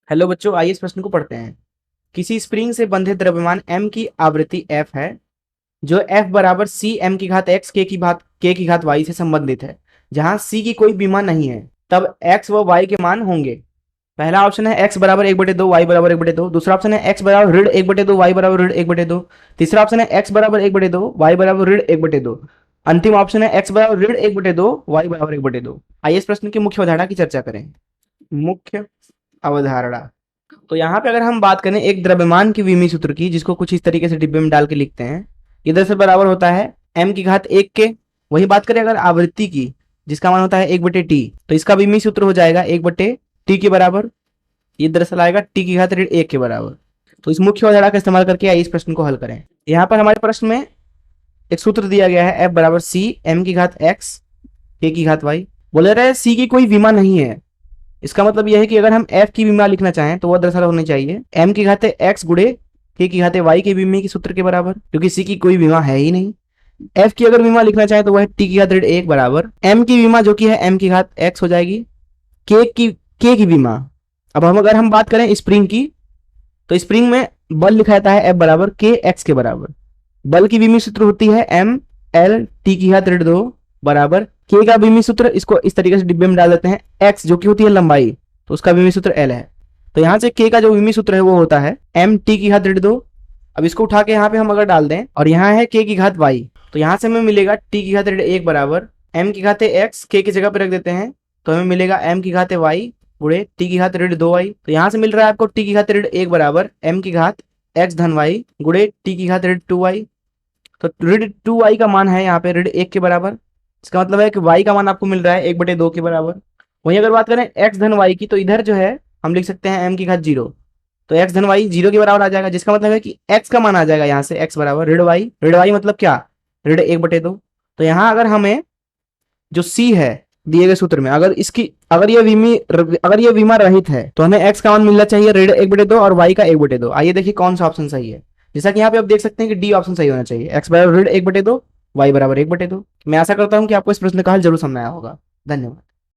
Hello बच्चों, आइए इस प्रश्न को पढ़ते हैं। किसी स्प्रिंग से बंधे द्रव्यमान m की आवृत्ति f है, जो f बराबर c m की घात x k की घात y से संबंधित है। जहां c की कोई विमा नहीं है, तब x व y के मान होंगे। पहला ऑप्शन है x बराबर 1/2, y बराबर 1/2। दूसरा ऑप्शन है x बराबर ऋण 1/2, y बराबर ऋण 1/2। तीसरा ऑप्शन है x बराबर 1/2, y बराबर ऋण 1/2। अंतिम ऑप्शन है x बराबर ऋण 1/2, y बराबर 1/2। आइए इस प्रश्न की मुख्य अवधारणा की चर्चा करें। मुख्य अवधारणा। तो यहाँ पे अगर हम बात करें एक द्रव्यमान की विमी सूत्र की, जिसको कुछ इस तरीके से डिब्बे में डाल के लिखते हैं, ये दरअसल बराबर होता है m की घात 1 के। वही बात करें अगर आवृत्ति की, जिसका मान होता है 1/t, तो इसका विमी सूत्र हो जाएगा 1/t के बराबर। ये दरअसल आएगा t की घात ऋण 1 के बराबर। तो इस मुख्य अवधारणा का इस्तेमाल करके आइए इस प्रश्न को हल करें। यहाँ पर हमारे प्रश्न में एक सूत्र दिया गया है, f बराबर c m की घात x k की घात y। बोले रहे c की कोई विमा नहीं है। इसका मतलब यह है कि अगर हम f की विमा लिखना चाहें तो वह दरअसल होनी चाहिए m की घाते x गुणे k की घाते y के विमी के सूत्र के बराबर, क्योंकि c की कोई विमा है ही नहीं। f की अगर विमा लिखना चाहें तो वह t की घात ऋण 1 बराबर m की विमा जो कि है m की घात x हो जाएगी, k की विमा। अब हम अगर हम बात करें स्प्रिंग की, तो स्प्रिंग में बल लिखा जाता है F बराबर k x के बराबर। बल की विमी सूत्र होती है m l t की घात ऋण 2 बराबर k का विमी सूत्र, इसको इस तरीके से डिब्बे में डाल देते हैं, x जो कि होती है लंबाई, तो उसका विमी सूत्र l है। तो यहाँ से k का जो विमी सूत्र है वो होता है m t की घात ऋण 2। अब इसको उठा के यहाँ पे हम अगर डाल दें, और यहाँ है k की घात y, तो यहाँ से हमें मिलेगा t की घात ऋण 1 बराबर m की घाते x, k की जगह पे रख देते हैं, तो हमें मिलेगा m की घाते y गुणे t की घात ऋण 2y। तो यहाँ से मिल रहा है आपको t की घात ऋण 1 बराबर m की घात x धन y गुणे t की घात ऋण 2y। तो ऋण 2y का मान है यहाँ पे ऋण 1 के बराबर। इसका मतलब है कि y का मान आपको मिल रहा है 1/2 के बराबर। वहीं अगर बात करें x धन y की, तो इधर जो है हम लिख सकते हैं m की घात 0, तो x धन y 0 के बराबर आ जाएगा, जिसका मतलब है कि x का मान आ जाएगा यहाँ से x बराबर ऋण y। ऋण y मतलब क्या, ऋण 1/2। तो यहाँ अगर हमें जो c है दिए गए सूत्र में, अगर ये विमा रहित है, तो हमें x का मान मिलना चाहिए ऋण 1/2 और y का 1/2। आइए देखिए कौन सा ऑप्शन सही है। जैसा कि यहाँ पे आप देख सकते हैं कि डी ऑप्शन सही होना चाहिए, x बराबर ऋण 1/2, y बराबर 1/2। मैं आशा करता हूँ कि आपको इस प्रश्न का हल जरूर समझ में आया होगा। धन्यवाद।